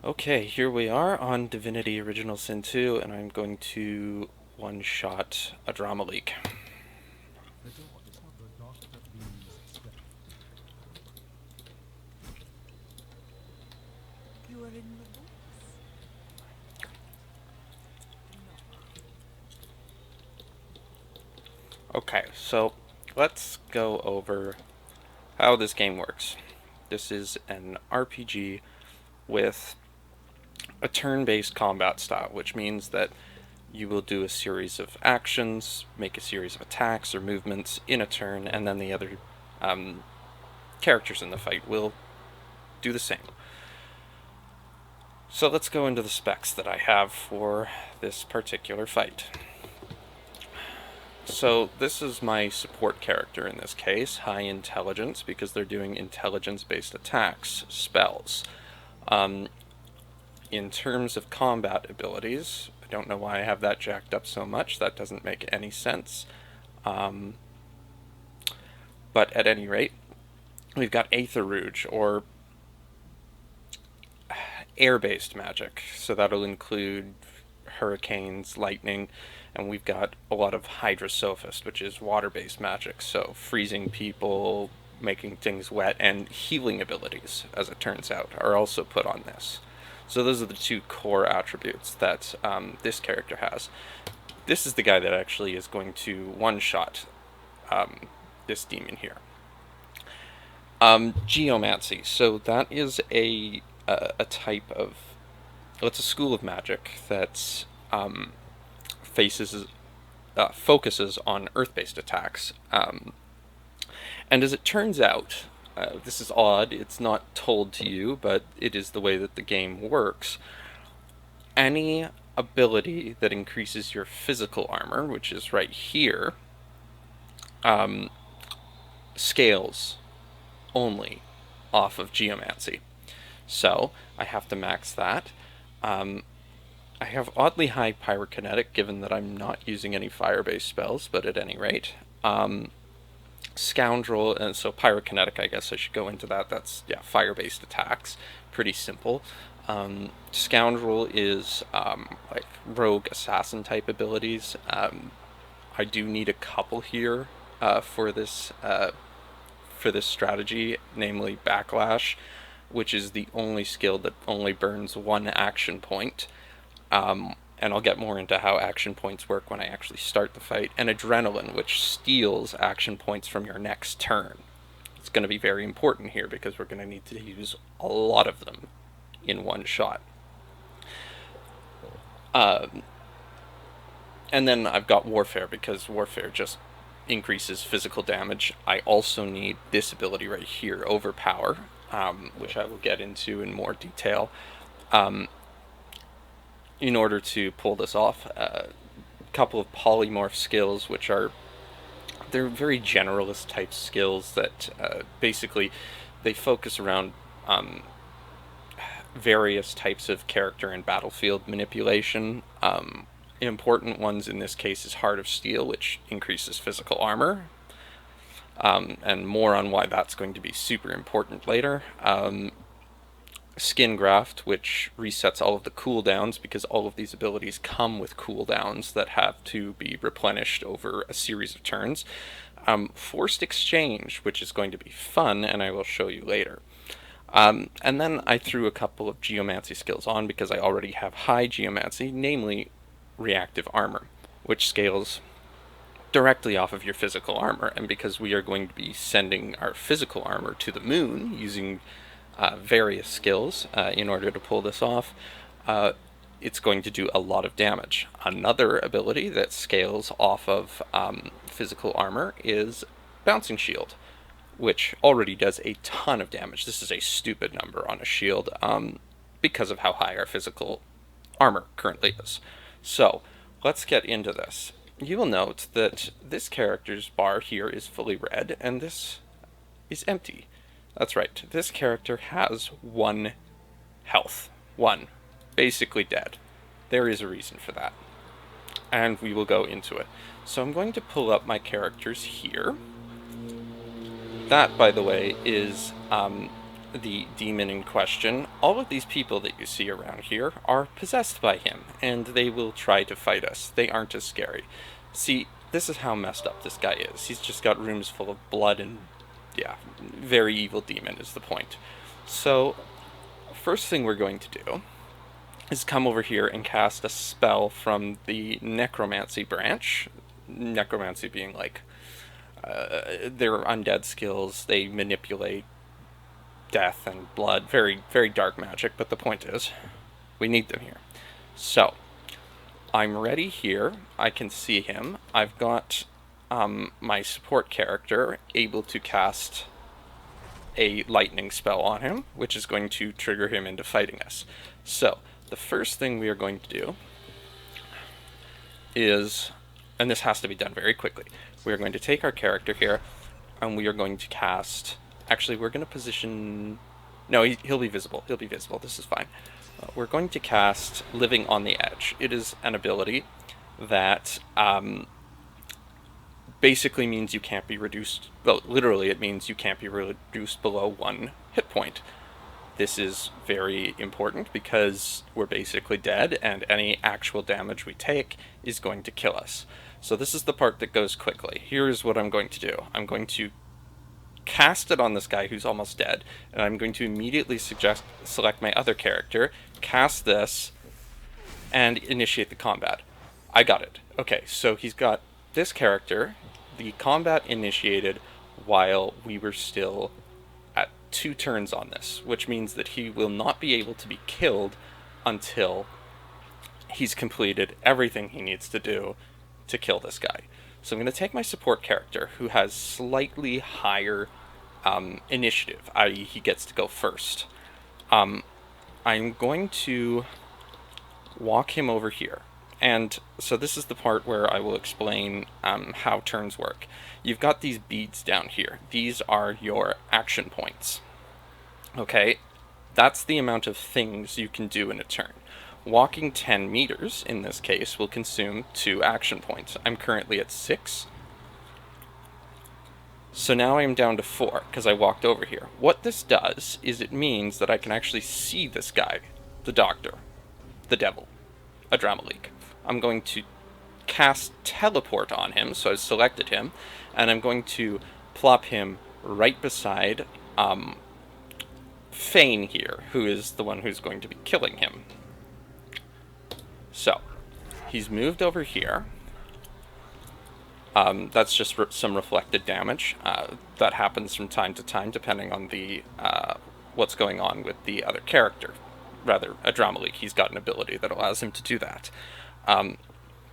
Okay, here we are on Divinity Original Sin 2, and I'm going to one-shot Adramalihk. You are in the books? No. Okay, so let's go over how this game works. This is an RPG with a turn-based combat style, which means that you will do a series of actions, make a series of attacks or movements in a turn, and then the other characters in the fight will do the same. So let's go into the specs that I have for this particular fight. So this is my support character in this case, high intelligence, because they're doing intelligence-based attacks, spells. Um, in terms of combat abilities, I don't know why I have that jacked up so much. That doesn't make any sense. Um, but at any rate, we've got Aether Rouge, or air-based magic. So that'll include hurricanes, lightning, and we've got a lot of Hydrosophist, which is water-based magic. So freezing people, making things wet, and healing abilities, as it turns out, are also put on this. So those are the two core attributes that this character has. This is the guy that actually is going to one-shot this demon here. Geomancy. So that is a type of, well, it's a school of magic that faces focuses on earth-based attacks. And as it turns out, this is odd. It's not told to you, but it is the way that the game works. Any ability that increases your physical armor, which is right here, scales only off of geomancy. So I have to max that. I have oddly high pyrokinetic, given that I'm not using any fire-based spells, but at any rate. Scoundrel, and so pyrokinetic, I guess I should go into that. That's, yeah, fire-based attacks. Pretty simple. Scoundrel is like rogue assassin type abilities. I do need a couple here for this strategy, namely Backlash, which is the only skill that only burns one action point. And I'll get more into how action points work when I actually start the fight. And Adrenaline, which steals action points from your next turn. It's going to be very important here because we're going to need to use a lot of them in one shot. And then I've got Warfare, because Warfare just increases physical damage. I also need this ability right here, Overpower, which I will get into in more detail. In order to pull this off, a couple of polymorph skills, which are, they're very generalist type skills that basically they focus around various types of character and battlefield manipulation. Important ones in this case is Heart of Steel, which increases physical armor, and more on why that's going to be super important later. Skin Graft, which resets all of the cooldowns, because all of these abilities come with cooldowns that have to be replenished over a series of turns. Forced Exchange, which is going to be fun, and I will show you later. And then I threw a couple of Geomancy skills on because I already have high Geomancy, namely Reactive Armor, which scales directly off of your physical armor. And because we are going to be sending our physical armor to the moon using various skills in order to pull this off, it's going to do a lot of damage. Another ability that scales off of physical armor is Bouncing Shield, which already does a ton of damage. This is a stupid number on a shield because of how high our physical armor currently is. So let's get into this. You will note that this character's bar here is fully red, and this is empty. That's right, this character has 1 health. 1. Basically dead. There is a reason for that, and we will go into it. So I'm going to pull up my characters here. That, by the way, is the demon in question, all of these people that you see around here are possessed by him, and they will try to fight us. They aren't as scary. See, this is how messed up this guy is. He's just got rooms full of blood and, yeah, very evil demon is the point. So, first thing we're going to do is come over here and cast a spell from the necromancy branch. Necromancy being like, their undead skills, they manipulate death and blood, very, very dark magic, but the point is, we need them here. So, I'm ready here, I can see him, I've got my support character able to cast a lightning spell on him, which is going to trigger him into fighting us. So, the first thing we are going to do is, and this has to be done very quickly, we are going to take our character here, and we are going to cast, actually we're going to position, no, he'll be visible, this is fine. We're going to cast Living on the Edge. It is an ability that basically means you can't be reduced, well, literally it means you can't be reduced below 1 hit point. This is very important because we're basically dead, and any actual damage we take is going to kill us. So this is the part that goes quickly. Here's what I'm going to do. I'm going to cast it on this guy who's almost dead, and I'm going to immediately select my other character, cast this, and initiate the combat. I got it. Okay, so he's got this character. The combat initiated while we were still at 2 turns on this, which means that he will not be able to be killed until he's completed everything he needs to do to kill this guy. So I'm going to take my support character, who has slightly higher initiative, i.e. he gets to go first. I'm going to walk him over here. And so this is the part where I will explain how turns work. You've got these beads down here. These are your action points. Okay, that's the amount of things you can do in a turn. Walking 10 meters, in this case, will consume 2 action points. I'm currently at 6. So now I'm down to 4, because I walked over here. What this does is it means that I can actually see this guy, the doctor, the devil, Adramalihk. I'm going to cast teleport on him, so I've selected him, and I'm going to plop him right beside Fane here, who is the one who's going to be killing him. So, he's moved over here. That's just some reflected damage. That happens from time to time, depending on the what's going on with the other character. Rather, Adramalihk, he's got an ability that allows him to do that.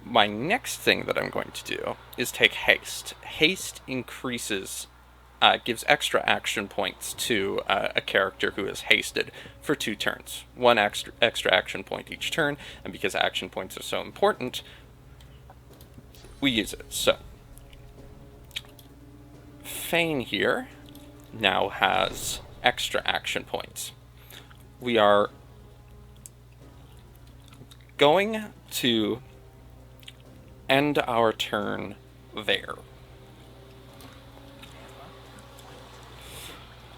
My next thing that I'm going to do is take Haste. Haste increases, gives extra action points to a character who is hasted for 2 turns. 1 extra action point each turn, and because action points are so important, we use it. So, Fane here now has extra action points. We are going to end our turn there.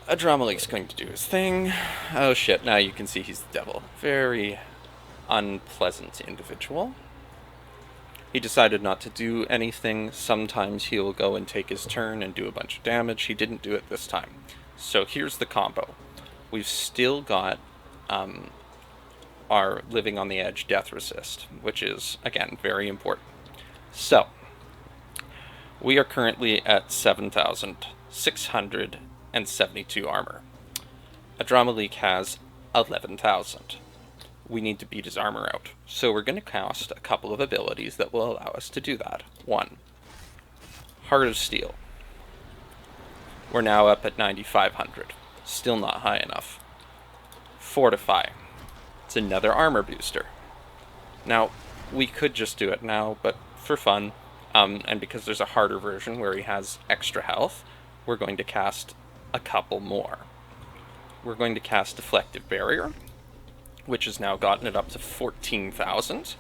Adramalihk's going to do his thing. Oh shit, now you can see he's the devil. Very unpleasant individual. He decided not to do anything. Sometimes he'll go and take his turn and do a bunch of damage. He didn't do it this time. So here's the combo. We've still got our Living on the Edge death resist, which is, again, very important. So, we are currently at 7,672 armor. Adramalihk has 11,000. We need to beat his armor out. So we're going to cast a couple of abilities that will allow us to do that. 1. Heart of Steel. We're now up at 9,500. Still not high enough. Fortify. It's another armor booster. Now, we could just do it now, but for fun, and because there's a harder version where he has extra health, we're going to cast a couple more. We're going to cast Deflective Barrier, which has now gotten it up to 14,000.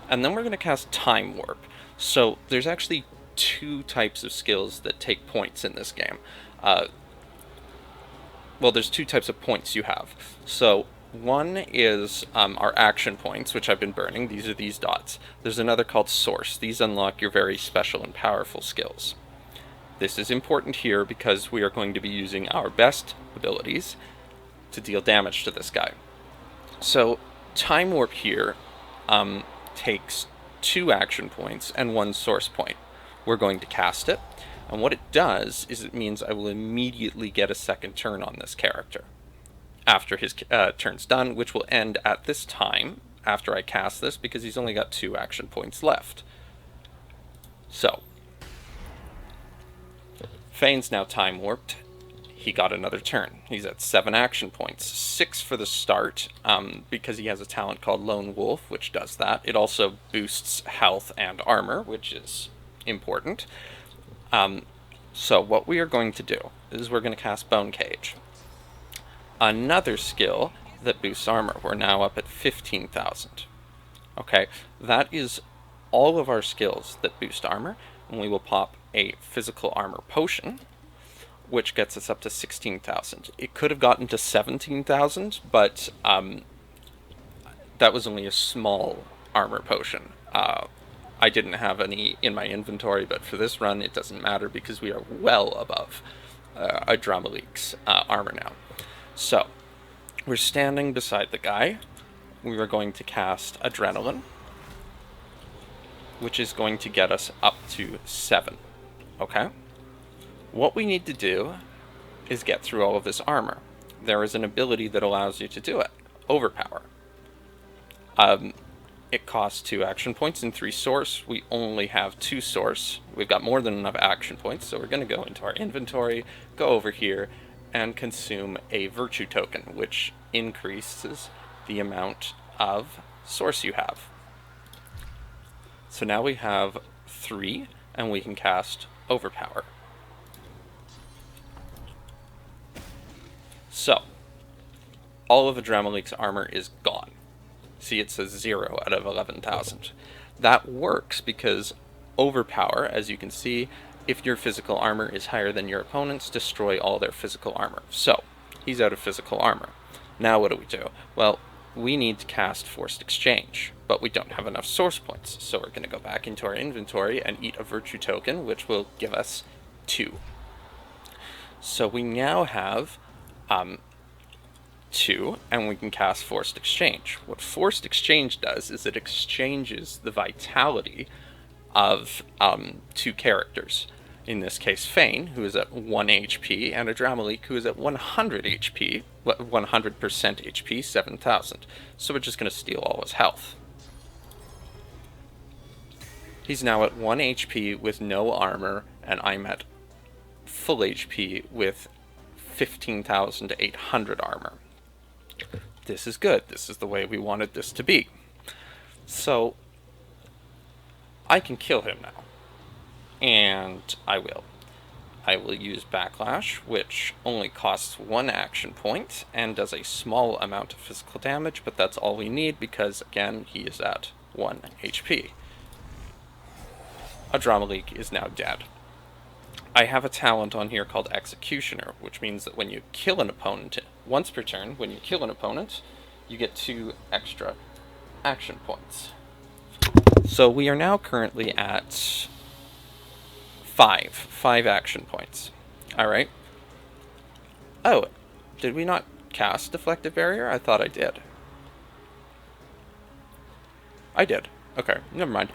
And then we're going to cast Time Warp. So there's actually 2 types of skills that take points in this game. well, there's two types of points you have. So one is our action points, which I've been burning. These are these dots. There's another called source. These unlock your very special and powerful skills. This is important here because we are going to be using our best abilities to deal damage to this guy. So Time Warp here takes 2 action points and 1 source point. We're going to cast it, and what it does is it means I will immediately get a second turn on this character after his turn's done, which will end at this time after I cast this because he's only got 2 action points left. So Fane's now time warped. He got another turn. He's at 7 action points. 6 for the start, because he has a talent called Lone Wolf, which does that. It also boosts health and armor, which is important. So what we are going to do is we're going to cast Bone Cage. Another skill that boosts armor. We're now up at 15,000. Okay, that is all of our skills that boost armor, and we will pop a physical armor potion, which gets us up to 16,000. It could have gotten to 17,000, but that was only a small armor potion. I didn't have any in my inventory, but for this run it doesn't matter because we are well above Adramalikh's armor now. So, we're standing beside the guy. We are going to cast Adrenaline, which is going to get us up to 7. Okay? What we need to do is get through all of this armor. There is an ability that allows you to do it. Overpower. It costs 2 action points and 3 source. We only have 2 source. We've got more than enough action points, so we're going to go into our inventory, go over here, and consume a virtue token, which increases the amount of source you have. So now we have 3, and we can cast Overpower. So, all of Adramalikh's armor is gone. See, it says 0 out of 11,000. That works because Overpower, as you can see, if your physical armor is higher than your opponent's, destroy all their physical armor. So, he's out of physical armor. Now what do? Well, we need to cast Forced Exchange, but we don't have enough source points, so we're going to go back into our inventory and eat a virtue token, which will give us 2. So we now have 2, and we can cast Forced Exchange. What Forced Exchange does is it exchanges the vitality of 2 characters. In this case, Fane, who is at 1 HP, and Adramalihk, who is at 100 HP, 100% HP, 7,000. So we're just going to steal all his health. He's now at 1 HP with no armor, and I'm at full HP with 15,800 armor. This is good. This is the way we wanted this to be. So, I can kill him now. And I will. I will use Backlash, which only costs 1 action point and does a small amount of physical damage, but that's all we need because, again, he is at 1 HP. Adramalihk is now dead. I have a talent on here called Executioner, which means that when you kill an opponent, once per turn, when you kill an opponent, you get 2 extra action points. So we are now currently at 5 action points. Alright. Oh, did we not cast Deflective Barrier? I thought I did. I did. Okay, never mind.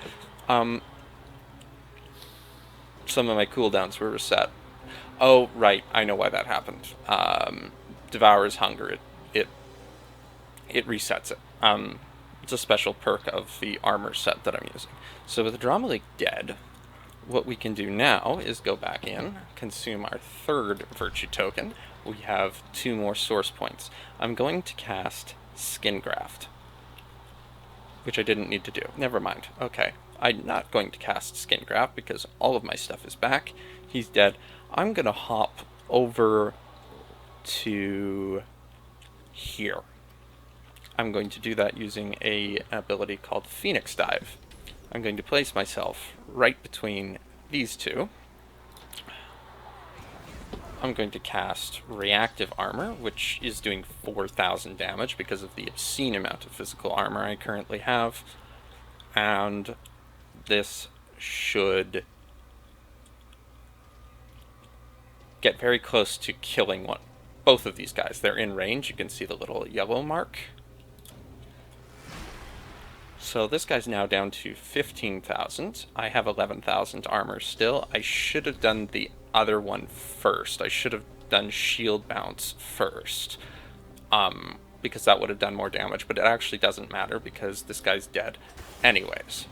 Some of my cooldowns were reset. Oh, right, I know why that happened. Devourer's Hunger, it resets it. It's a special perk of the armor set that I'm using. So with Adramalihk dead, what we can do now is go back in, consume our 3rd virtue token. We have 2 more source points. I'm going to cast Skin Graft, which I didn't need to do. Never mind. Okay. I'm not going to cast Skin Graft because all of my stuff is back. He's dead. I'm going to hop over to here. I'm going to do that using an ability called Phoenix Dive. I'm going to place myself right between these 2. I'm going to cast Reactive Armor, which is doing 4,000 damage because of the obscene amount of physical armor I currently have. And this should get very close to killing both of these guys. They're in range. You can see the little yellow mark. So this guy's now down to 15,000. I have 11,000 armor still. I should have done the other one first. I should have done shield bounce first. Because that would have done more damage, but it actually doesn't matter because this guy's dead anyways.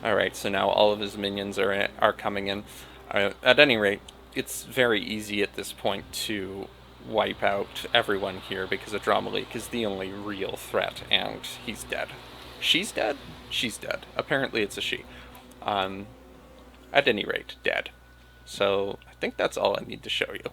Alright, so now all of his minions are coming in. At any rate, it's very easy at this point to wipe out everyone here because Adramalihk is the only real threat, and he's dead. She's dead? She's dead. Apparently it's a she. At any rate, dead. So I think that's all I need to show you.